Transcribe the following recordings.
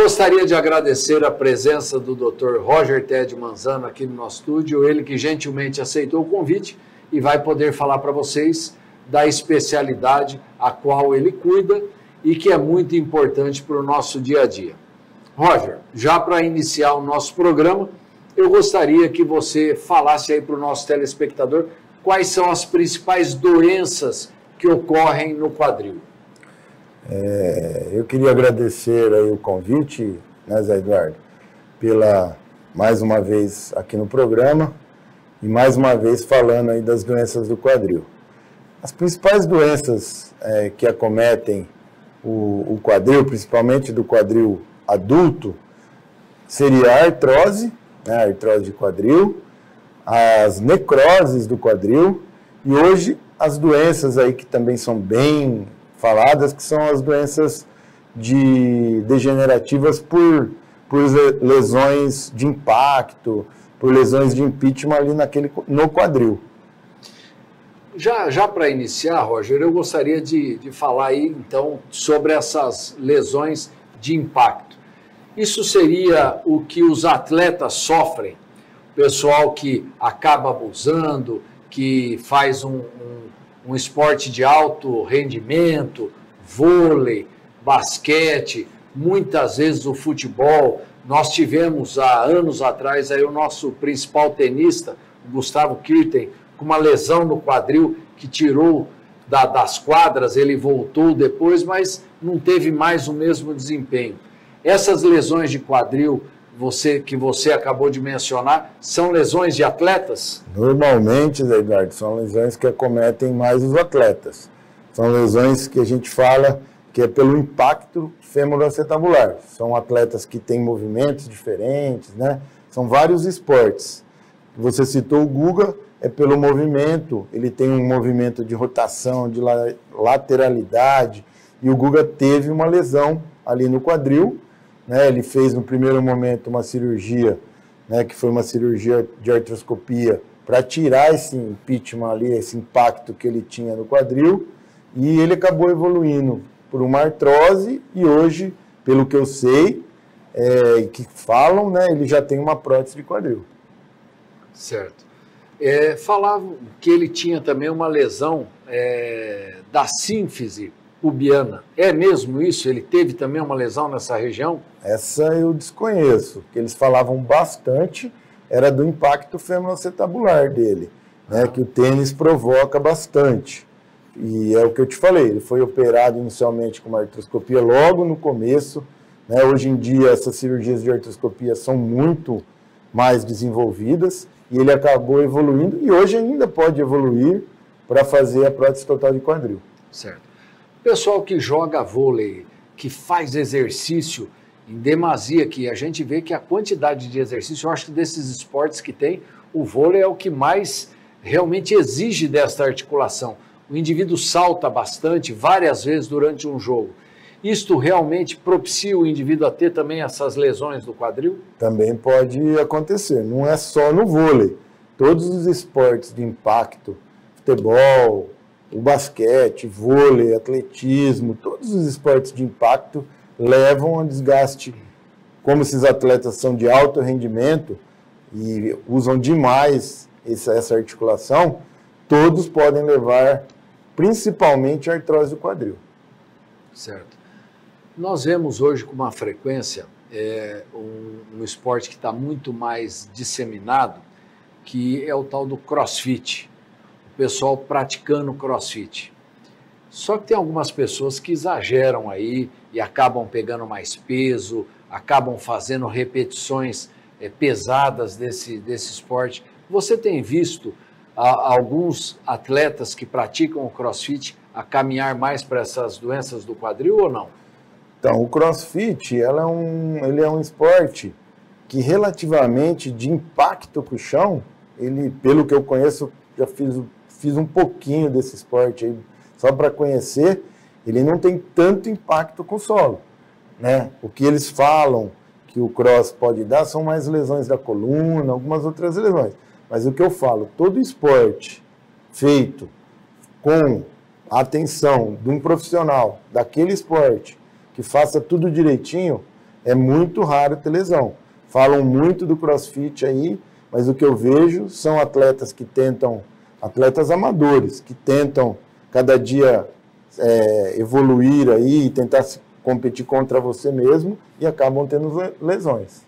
gostaria de agradecer a presença do Dr. Roger Ted Manzano aqui no nosso estúdio, ele que gentilmente aceitou o convite e vai poder falar para vocês da especialidade a qual ele cuida e que é muito importante para o nosso dia a dia. Roger, já para iniciar o nosso programa, eu gostaria que você falasse aí para o nosso telespectador quais são as principais doenças que ocorrem no quadril. Eu queria agradecer aí o convite, né, Zé Eduardo, mais uma vez aqui no programa e mais uma vez falando aí das doenças do quadril. As principais doenças que acometem o quadril, principalmente do quadril adulto, seria a artrose, né, a artrose de quadril, as necroses do quadril e hoje as doenças aí que também são bem faladas, que são as doenças degenerativas por lesões de impacto, por lesões de impeachment ali no quadril. Já para iniciar, Roger, eu gostaria de falar aí, então, sobre essas lesões de impacto. Isso seria o que os atletas sofrem, o pessoal que acaba abusando, que faz um esporte de alto rendimento, vôlei, basquete, muitas vezes o futebol. Nós tivemos há anos atrás aí o nosso principal tenista, o Gustavo Kuerten, com uma lesão no quadril que tirou das quadras, ele voltou depois, mas não teve mais o mesmo desempenho. Essas lesões de quadril que você acabou de mencionar, são lesões de atletas? Normalmente, Zé Eduardo, são lesões que acometem mais os atletas. São lesões que a gente fala que é pelo impacto femoroacetabular. São atletas que têm movimentos diferentes, né? São vários esportes. Você citou o Guga, é pelo movimento, ele tem um movimento de rotação, de lateralidade, e o Guga teve uma lesão ali no quadril, né? Ele fez no primeiro momento uma cirurgia, né, que foi uma cirurgia de artroscopia para tirar esse impeachment ali, esse impacto que ele tinha no quadril, e ele acabou evoluindo por uma artrose e hoje, pelo que eu sei, que falam, né, ele já tem uma prótese de quadril. Certo. Falavam que ele tinha também uma lesão da sínfise pubiana. É mesmo isso? Ele teve também uma lesão nessa região? Essa eu desconheço, que eles falavam bastante, era do impacto femoroacetabular dele, né, que o tênis provoca bastante. E é o que eu te falei, ele foi operado inicialmente com uma artroscopia logo no começo, né, hoje em dia essas cirurgias de artroscopia são muito mais desenvolvidas, e ele acabou evoluindo, e hoje ainda pode evoluir para fazer a prótese total de quadril. Certo. Pessoal que joga vôlei, que faz exercício em demasia, que a gente vê que a quantidade de exercício, eu acho que desses esportes que tem, o vôlei é o que mais realmente exige desta articulação. O indivíduo salta bastante, várias vezes durante um jogo. Isto realmente propicia o indivíduo a ter também essas lesões do quadril? Também pode acontecer, não é só no vôlei. Todos os esportes de impacto, futebol, o basquete, vôlei, atletismo, todos os esportes de impacto levam a desgaste. Como esses atletas são de alto rendimento e usam demais essa articulação, todos podem levar principalmente a artrose do quadril. Certo. Nós vemos hoje com uma frequência um esporte que está muito mais disseminado, que é o tal do crossfit. O pessoal praticando crossfit. Só que tem algumas pessoas que exageram aí e acabam pegando mais peso, acabam fazendo repetições pesadas desse esporte. Você tem visto alguns atletas que praticam o crossfit a caminhar mais para essas doenças do quadril ou não? Então, o crossfit ele é um esporte que relativamente de impacto com o chão, ele, pelo que eu conheço, já fiz um pouquinho desse esporte aí, só para conhecer, ele não tem tanto impacto com o solo, né? O que eles falam que o cross pode dar são mais lesões da coluna, algumas outras lesões. Mas o que eu falo, todo esporte feito com a atenção de um profissional daquele esporte, que faça tudo direitinho, é muito raro ter lesão. Falam muito do CrossFit aí, mas o que eu vejo são atletas que tentam, atletas amadores, que tentam cada dia evoluir aí, tentar competir contra você mesmo e acabam tendo lesões.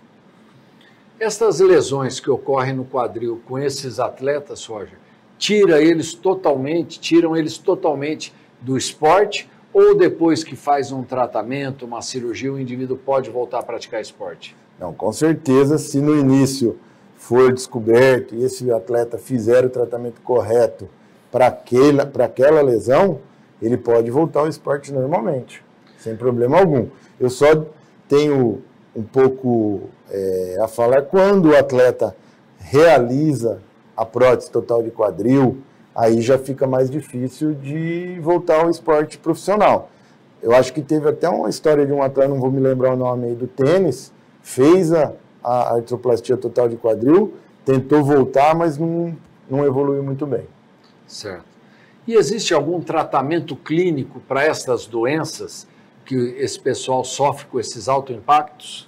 Estas lesões que ocorrem no quadril com esses atletas, Roger, tiram eles totalmente do esporte, ou depois que faz um tratamento, uma cirurgia, o indivíduo pode voltar a praticar esporte? Não, com certeza, se no início for descoberto e esse atleta fizer o tratamento correto para aquela lesão, ele pode voltar ao esporte normalmente, sem problema algum. Eu só tenho um pouco a falar quando o atleta realiza a prótese total de quadril, aí já fica mais difícil de voltar ao esporte profissional. Eu acho que teve até uma história de um atleta, não vou me lembrar o nome aí, do tênis, fez a artroplastia total de quadril, tentou voltar, mas não evoluiu muito bem. Certo. E existe algum tratamento clínico para estas doenças que esse pessoal sofre com esses autoimpactos?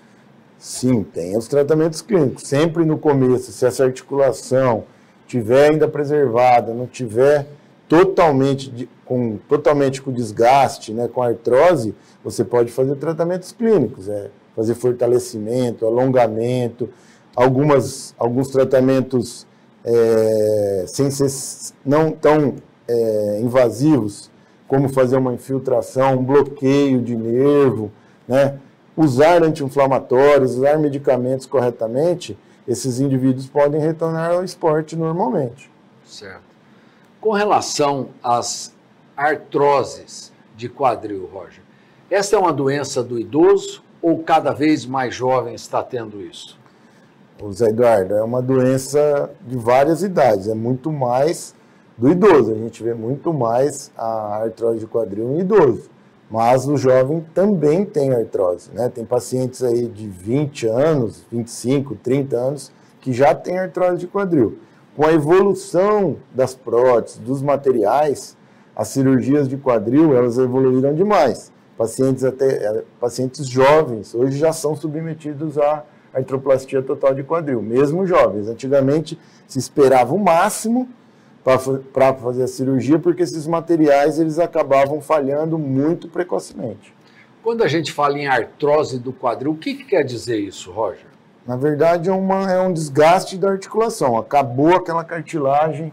Sim, tem os tratamentos clínicos. Sempre no começo, se essa articulação estiver ainda preservada, não tiver totalmente com desgaste, né, com artrose, você pode fazer tratamentos clínicos, fazer fortalecimento, alongamento, alguns tratamentos sem ser não tão invasivos, como fazer uma infiltração, um bloqueio de nervo, né? Usar anti-inflamatórios, usar medicamentos corretamente, esses indivíduos podem retornar ao esporte normalmente. Certo. Com relação às artroses de quadril, Roger, essa é uma doença do idoso ou cada vez mais jovem está tendo isso? Zé Eduardo, é uma doença de várias idades, é muito mais do idoso. A gente vê muito mais a artrose de quadril em idoso. Mas o jovem também tem artrose, né? Tem pacientes aí de 20 anos, 25, 30 anos, que já têm artrose de quadril. Com a evolução das próteses, dos materiais, as cirurgias de quadril, elas evoluíram demais. Pacientes jovens, hoje já são submetidos à artroplastia total de quadril, mesmo jovens. Antigamente se esperava o máximo para fazer a cirurgia, porque esses materiais eles acabavam falhando muito precocemente. Quando a gente fala em artrose do quadril, o que quer dizer isso, Roger? Na verdade, é um desgaste da articulação. Acabou aquela cartilagem,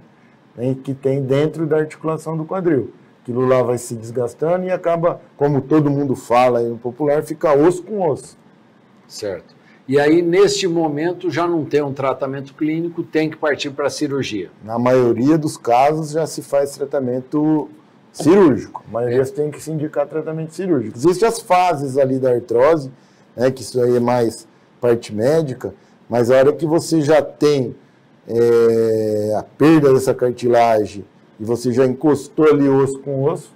né, que tem dentro da articulação do quadril. Aquilo lá vai se desgastando e acaba, como todo mundo fala aí no popular, fica osso com osso. Certo. E aí, neste momento, já não tem um tratamento clínico, tem que partir para a cirurgia. Na maioria dos casos, já se faz tratamento cirúrgico. A maioria tem que se indicar tratamento cirúrgico. Existem as fases ali da artrose, né, que isso aí é mais parte médica, mas a hora que você já tem a perda dessa cartilagem e você já encostou ali osso com osso,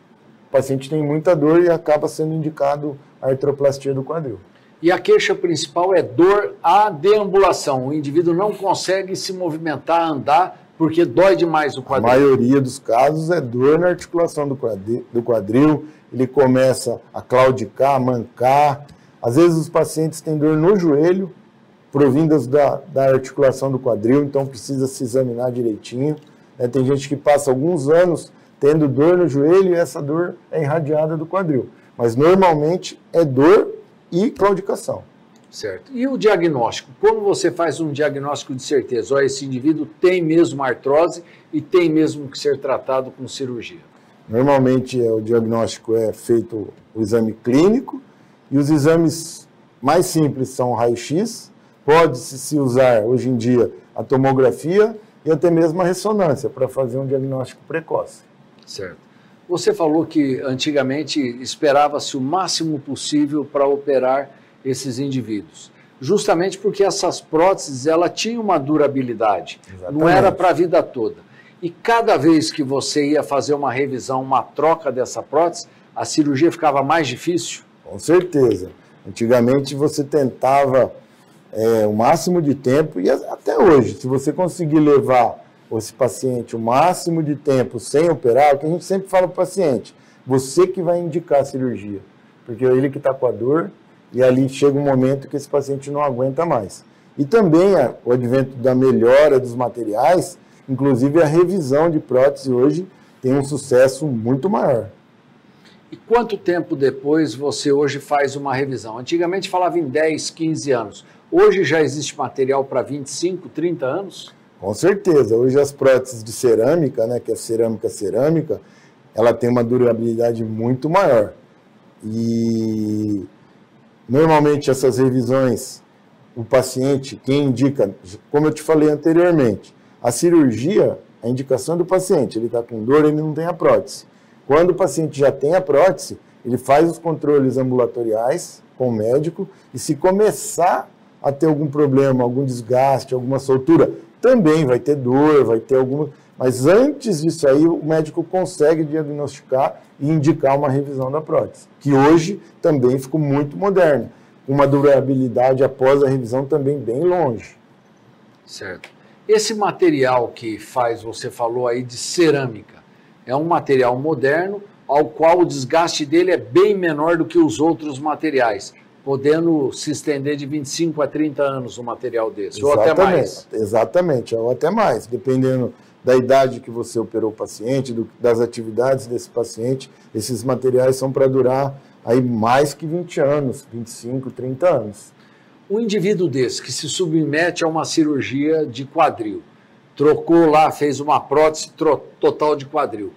o paciente tem muita dor e acaba sendo indicado a artroplastia do quadril. E a queixa principal é dor à deambulação. O indivíduo não consegue se movimentar, andar, porque dói demais o quadril. A maioria dos casos é dor na articulação do quadril, ele começa a claudicar, a mancar. Às vezes os pacientes têm dor no joelho, provindas da articulação do quadril, então precisa se examinar direitinho. Tem gente que passa alguns anos tendo dor no joelho e essa dor é irradiada do quadril. Mas normalmente é dor e claudicação. Certo. E o diagnóstico? Como você faz um diagnóstico de certeza? Olha, esse indivíduo tem mesmo artrose e tem mesmo que ser tratado com cirurgia. Normalmente o diagnóstico é feito o exame clínico e os exames mais simples são o raio-x, pode-se usar hoje em dia a tomografia e até mesmo a ressonância para fazer um diagnóstico precoce. Certo. Você falou que antigamente esperava-se o máximo possível para operar esses indivíduos, justamente porque essas próteses ela tinham uma durabilidade, exatamente, não era para a vida toda. E cada vez que você ia fazer uma revisão, uma troca dessa prótese, a cirurgia ficava mais difícil? Com certeza. Antigamente você tentava o máximo de tempo, e até hoje, se você conseguir levar esse paciente o máximo de tempo sem operar, o que a gente sempre fala para o paciente, você que vai indicar a cirurgia, porque é ele que está com a dor, e ali chega um momento que esse paciente não aguenta mais. E também o advento da melhora dos materiais, inclusive a revisão de prótese hoje tem um sucesso muito maior. E quanto tempo depois você hoje faz uma revisão? Antigamente falava em 10, 15 anos. Hoje já existe material para 25, 30 anos? Com certeza. Hoje as próteses de cerâmica, né, que é cerâmica, ela tem uma durabilidade muito maior. E normalmente essas revisões, o paciente, quem indica, como eu te falei anteriormente, a cirurgia, a indicação do paciente, ele está com dor, ele não tem a prótese. Quando o paciente já tem a prótese, ele faz os controles ambulatoriais com o médico e se começar a ter algum problema, algum desgaste, alguma soltura, também vai ter dor, vai ter alguma... Mas antes disso aí, o médico consegue diagnosticar e indicar uma revisão da prótese, que hoje também ficou muito moderna, com uma durabilidade após a revisão também bem longe. Certo. Esse material que você falou aí de cerâmica, é um material moderno, ao qual o desgaste dele é bem menor do que os outros materiais, podendo se estender de 25 a 30 anos um material desse, Exatamente, ou até mais. Exatamente, ou até mais, dependendo da idade que você operou o paciente, das atividades desse paciente, esses materiais são para durar aí mais que 20 anos, 25, 30 anos. Um indivíduo desse que se submete a uma cirurgia de quadril, trocou lá, fez uma prótese total de quadril,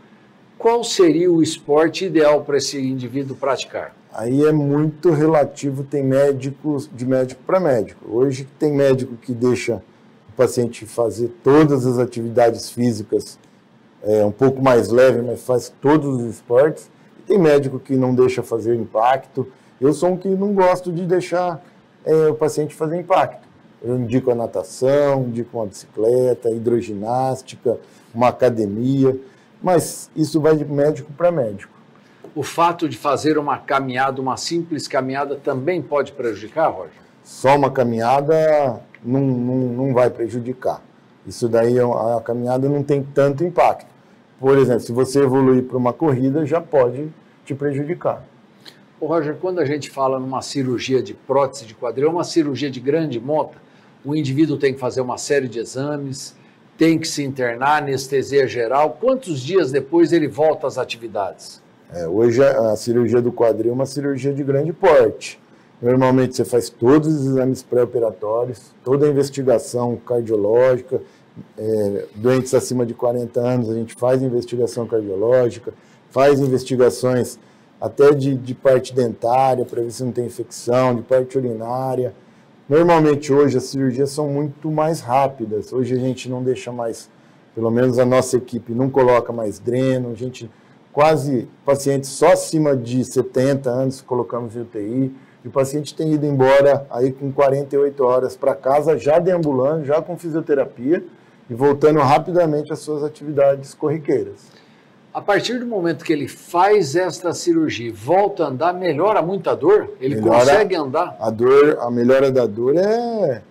qual seria o esporte ideal para esse indivíduo praticar? Aí é muito relativo, tem médicos, de médico para médico. Hoje tem médico que deixa o paciente fazer todas as atividades físicas um pouco mais leve, mas faz todos os esportes. E tem médico que não deixa fazer impacto. Eu sou um que não gosto de deixar o paciente fazer impacto. Eu indico a natação, indico uma bicicleta, hidroginástica, uma academia, mas isso vai de médico para médico. O fato de fazer uma caminhada, uma simples caminhada, também pode prejudicar, Roger? Só uma caminhada não vai prejudicar. Isso daí, a caminhada não tem tanto impacto. Por exemplo, se você evoluir para uma corrida, já pode te prejudicar. Ô Roger, quando a gente fala numa cirurgia de prótese de quadril, uma cirurgia de grande monta, o indivíduo tem que fazer uma série de exames, tem que se internar, anestesia geral. Quantos dias depois ele volta às atividades? Hoje a cirurgia do quadril é uma cirurgia de grande porte. Normalmente você faz todos os exames pré-operatórios, toda a investigação cardiológica, doentes acima de 40 anos a gente faz investigação cardiológica, faz investigações até de parte dentária, para ver se não tem infecção, de parte urinária. Normalmente hoje as cirurgias são muito mais rápidas, hoje a gente não deixa mais, pelo menos a nossa equipe não coloca mais dreno, a gente quase, pacientes só acima de 70 anos colocamos em UTI, e o paciente tem ido embora aí com 48 horas para casa, já deambulando, já com fisioterapia, e voltando rapidamente às suas atividades corriqueiras. A partir do momento que ele faz esta cirurgia e volta a andar, melhora muito a dor? Ele consegue andar? A melhora da dor é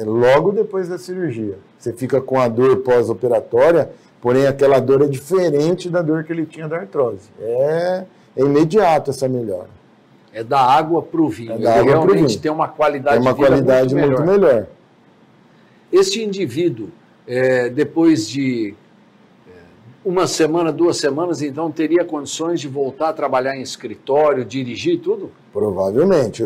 logo depois da cirurgia. Você fica com a dor pós-operatória, porém aquela dor é diferente da dor que ele tinha da artrose. É imediato essa melhora. É da água para o vinho. Ele realmente tem uma qualidade de vida muito melhor. Este indivíduo, depois de uma semana, 2 semanas, então teria condições de voltar a trabalhar em escritório, dirigir tudo? Provavelmente.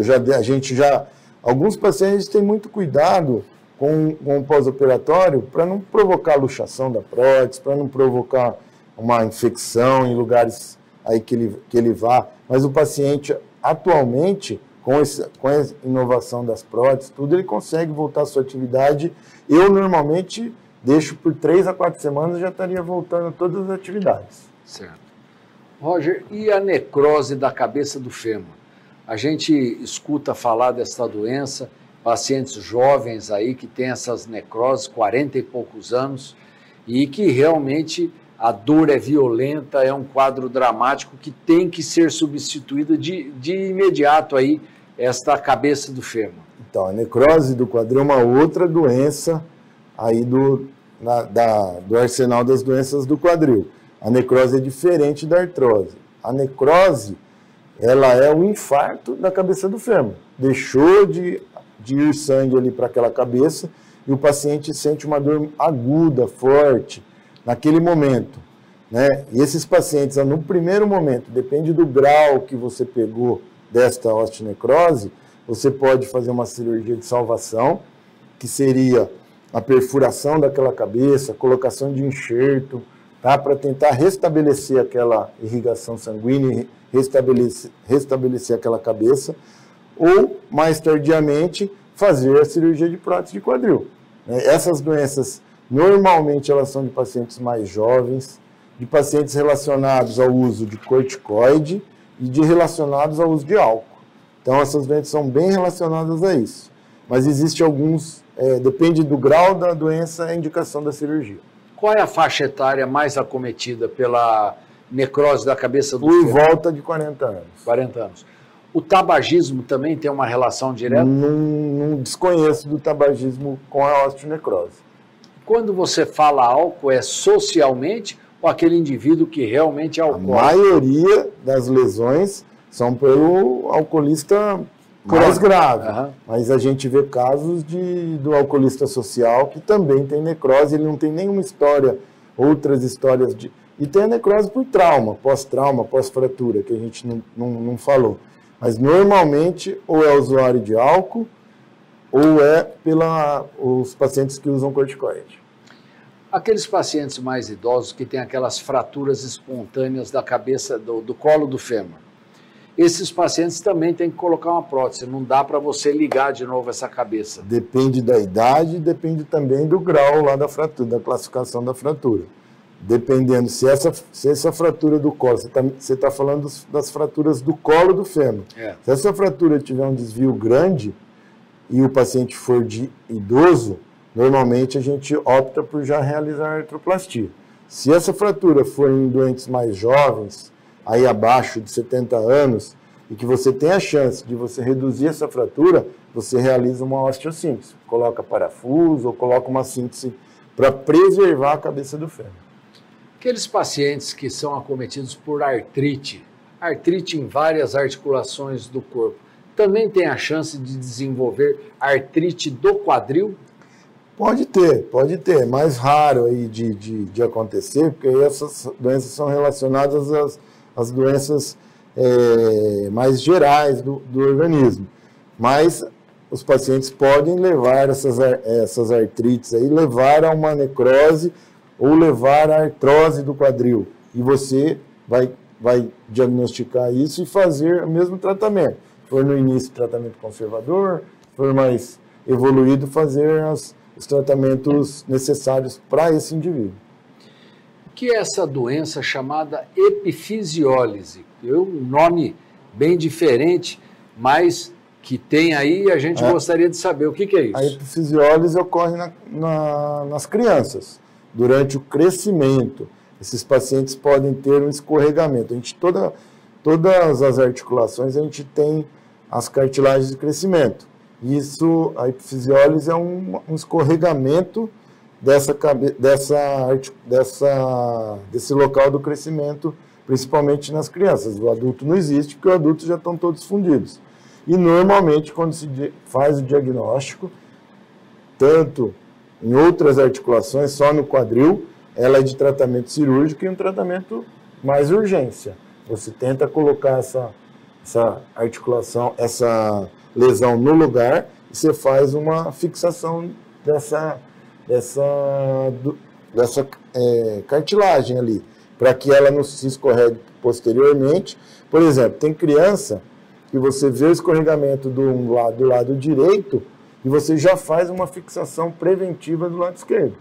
Alguns pacientes têm muito cuidado com o pós-operatório para não provocar luxação da prótese, para não provocar uma infecção em lugares aí que ele vá. Mas o paciente, atualmente, com a inovação das próteses, tudo, ele consegue voltar à sua atividade. Eu, normalmente, deixo por 3 a 4 semanas e já estaria voltando a todas as atividades. Certo. Roger, e a necrose da cabeça do fêmur? A gente escuta falar dessa doença, pacientes jovens aí que têm essas necroses, 40 e poucos anos, e que realmente a dor é violenta, é um quadro dramático que tem que ser substituída de imediato aí, esta cabeça do fêmur. Então, a necrose do quadril é uma outra doença aí do arsenal das doenças do quadril. A necrose é diferente da artrose. A necrose, ela é o infarto da cabeça do fêmur. Deixou de ir sangue ali para aquela cabeça e o paciente sente uma dor aguda, forte, naquele momento, né? E esses pacientes, no primeiro momento, depende do grau que você pegou desta osteonecrose, você pode fazer uma cirurgia de salvação, que seria a perfuração daquela cabeça, colocação de enxerto, tá? Para tentar restabelecer aquela irrigação sanguínea, restabelecer aquela cabeça, ou, mais tardiamente, fazer a cirurgia de prótese de quadril. Essas doenças, normalmente, elas são de pacientes mais jovens, de pacientes relacionados ao uso de corticoide e relacionados ao uso de álcool. Então, essas doenças são bem relacionadas a isso. Mas existe alguns, depende do grau da doença, a indicação da cirurgia. Qual é a faixa etária mais acometida pela necrose da cabeça do fêmur? Por volta de 40 anos. 40 anos. O tabagismo também tem uma relação direta? Não desconheço do tabagismo com a osteonecrose. Quando você fala álcool, é socialmente ou aquele indivíduo que realmente é alcoólatra? A maioria das lesões são pelo alcoolista mais grave. Uhum. Mas a gente vê casos do alcoolista social que também tem necrose, ele não tem nenhuma história, outras histórias de... E tem a necrose por trauma, pós-fratura, que a gente não falou. Mas normalmente ou é usuário de álcool ou é os pacientes que usam corticoide. Aqueles pacientes mais idosos que têm aquelas fraturas espontâneas da cabeça, do colo do fêmur, esses pacientes também têm que colocar uma prótese, não dá para você ligar de novo essa cabeça. Depende da idade, depende também do grau lá da fratura, da classificação da fratura. Dependendo, se essa fratura do colo, você está falando das fraturas do colo do fêmur. Se essa fratura tiver um desvio grande e o paciente for de idoso, normalmente a gente opta por já realizar a artroplastia. Se essa fratura for em doentes mais jovens, aí abaixo de 70 anos, e que você tem a chance de você reduzir essa fratura, você realiza uma osteossíntese. Coloca parafuso ou coloca uma síntese para preservar a cabeça do fêmur. Aqueles pacientes que são acometidos por artrite em várias articulações do corpo, também tem a chance de desenvolver artrite do quadril? Pode ter, é mais raro aí de acontecer, porque aí essas doenças são relacionadas às doenças mais gerais do organismo. Mas os pacientes podem levar essas artrites aí, levar a uma necrose ou levar a artrose do quadril. E você vai diagnosticar isso e fazer o mesmo tratamento. Se for no início tratamento conservador, se for mais evoluído, fazer os tratamentos necessários para esse indivíduo. O que é essa doença chamada epifisiólise? Um nome bem diferente, mas que tem aí, a gente gostaria de saber o que é isso. A epifisiólise ocorre nas crianças. Durante o crescimento, esses pacientes podem ter um escorregamento. Todas as articulações, a gente tem as cartilagens de crescimento. A epifisiólise é um escorregamento desse local do crescimento, principalmente nas crianças. O adulto não existe, porque os adultos já estão todos fundidos. E, normalmente, quando se faz o diagnóstico, tanto em outras articulações, só no quadril, ela é de tratamento cirúrgico e um tratamento mais urgência. Você tenta colocar essa articulação, essa lesão no lugar, e você faz uma fixação dessa cartilagem ali, para que ela não se escorregue posteriormente. Por exemplo, tem criança que você vê o escorregamento do lado direito e você já faz uma fixação preventiva do lado esquerdo,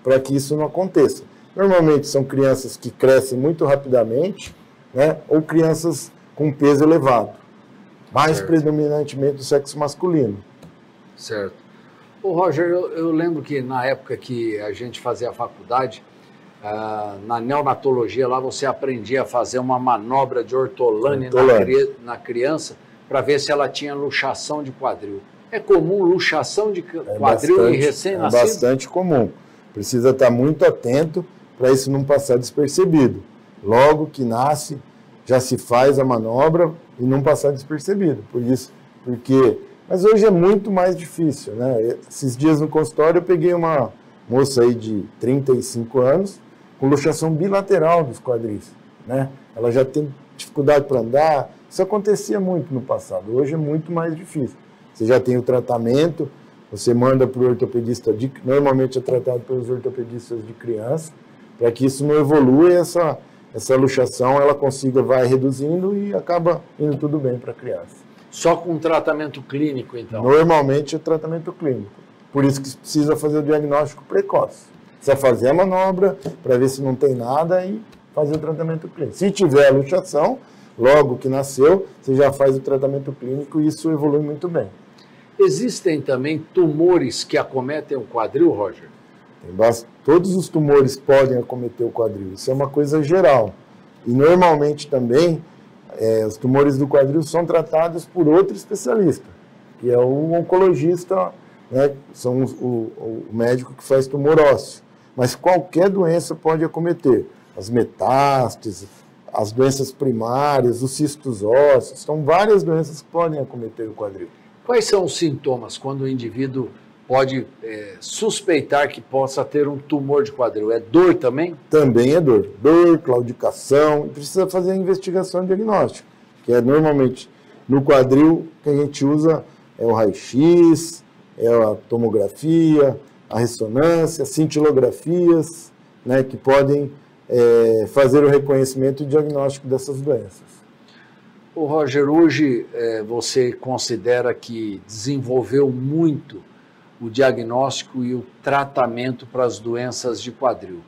para que isso não aconteça. Normalmente são crianças que crescem muito rapidamente, né, ou crianças com peso elevado, mais predominantemente do sexo masculino. Certo. Ô Roger, eu lembro que na época que a gente fazia a faculdade, na neonatologia lá você aprendia a fazer uma manobra de ortolânia na criança para ver se ela tinha luxação de quadril. É comum luxação de quadril em recém-nascido? É bastante comum. Precisa estar muito atento para isso não passar despercebido. Logo que nasce, já se faz a manobra e não passar despercebido. Mas hoje é muito mais difícil, né? Esses dias no consultório eu peguei uma moça aí de 35 anos com luxação bilateral dos quadris, né? Ela já tem dificuldade para andar. Isso acontecia muito no passado, hoje é muito mais difícil. Você já tem o tratamento, você manda para o ortopedista, normalmente é tratado pelos ortopedistas de criança, para que isso não evolua e essa luxação ela vai reduzindo e acaba indo tudo bem para a criança. Só com tratamento clínico, então? Normalmente é tratamento clínico. Por isso que precisa fazer o diagnóstico precoce. Precisa fazer a manobra para ver se não tem nada e fazer o tratamento clínico. Se tiver a luxação, logo que nasceu, você já faz o tratamento clínico e isso evolui muito bem. Existem também tumores que acometem o quadril, Roger? Todos os tumores podem acometer o quadril. Isso é uma coisa geral. E normalmente também os tumores do quadril são tratados por outro especialista, que é o oncologista, né? São o médico que faz tumor ósseo. Mas qualquer doença pode acometer. As metástases, as doenças primárias, os cistos ósseos, são várias doenças que podem acometer o quadril. Quais são os sintomas quando o indivíduo pode suspeitar que possa ter um tumor de quadril? É dor também? Também é dor. Dor, claudicação, e precisa fazer a investigação diagnóstica, que é normalmente no quadril que a gente usa é o raio-x, é a tomografia, a ressonância, cintilografias, né, que podem fazer o reconhecimento e diagnóstico dessas doenças. Ô Roger, hoje você considera que desenvolveu muito o diagnóstico e o tratamento para as doenças de quadril.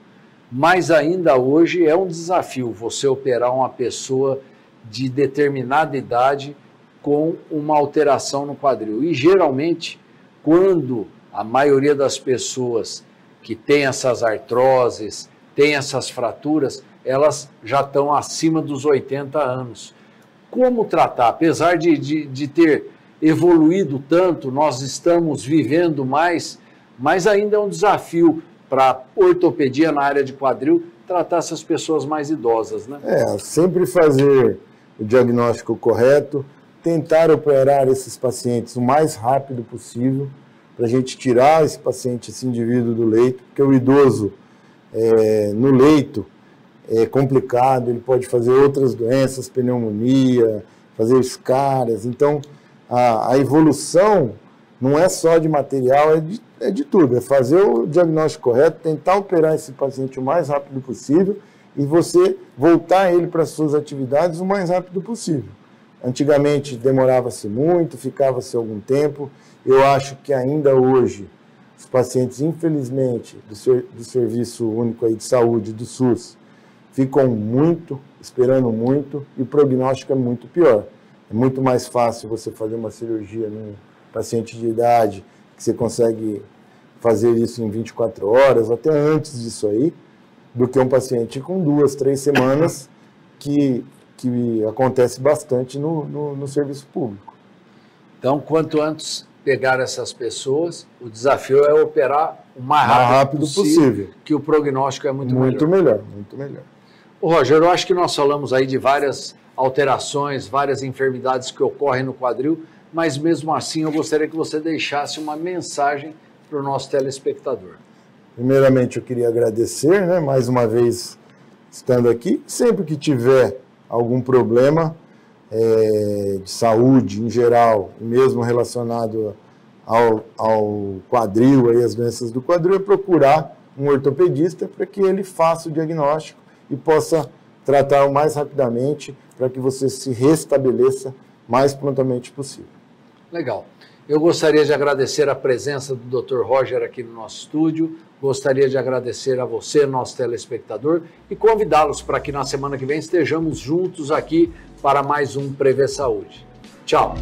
Mas ainda hoje é um desafio você operar uma pessoa de determinada idade com uma alteração no quadril. E geralmente, quando a maioria das pessoas que tem essas artroses, tem essas fraturas, elas já estão acima dos 80 anos. Como tratar? Apesar de ter evoluído tanto, nós estamos vivendo mais, mas ainda é um desafio para a ortopedia na área de quadril tratar essas pessoas mais idosas, né? Sempre fazer o diagnóstico correto, tentar operar esses pacientes o mais rápido possível, para a gente tirar esse paciente, esse indivíduo do leito, porque o idoso no leito é complicado, ele pode fazer outras doenças, pneumonia, fazer escaras. Então, a evolução não é só de material, é de tudo. É fazer o diagnóstico correto, tentar operar esse paciente o mais rápido possível e você voltar ele para as suas atividades o mais rápido possível. Antigamente demorava-se muito, ficava-se algum tempo. Eu acho que ainda hoje os pacientes, infelizmente, do Serviço Único aí de Saúde, do SUS, ficam esperando muito, e o prognóstico é muito pior. É muito mais fácil você fazer uma cirurgia num paciente de idade, que você consegue fazer isso em 24 horas, até antes disso aí, do que um paciente com 2, 3 semanas, que acontece bastante no serviço público. Então, quanto antes pegar essas pessoas, o desafio é operar o mais rápido possível, que o prognóstico é muito melhor. Muito melhor. Ô Roger, eu acho que nós falamos aí de várias alterações, várias enfermidades que ocorrem no quadril, mas mesmo assim eu gostaria que você deixasse uma mensagem para o nosso telespectador. Primeiramente, eu queria agradecer, né, mais uma vez estando aqui. Sempre que tiver algum problema de saúde em geral, mesmo relacionado ao quadril, aí, as doenças do quadril, é procurar um ortopedista para que ele faça o diagnóstico e possa tratar o mais rapidamente para que você se restabeleça mais prontamente possível. Legal. Eu gostaria de agradecer a presença do Dr. Roger aqui no nosso estúdio, gostaria de agradecer a você, nosso telespectador, e convidá-los para que na semana que vem estejamos juntos aqui para mais um Prevê Saúde. Tchau!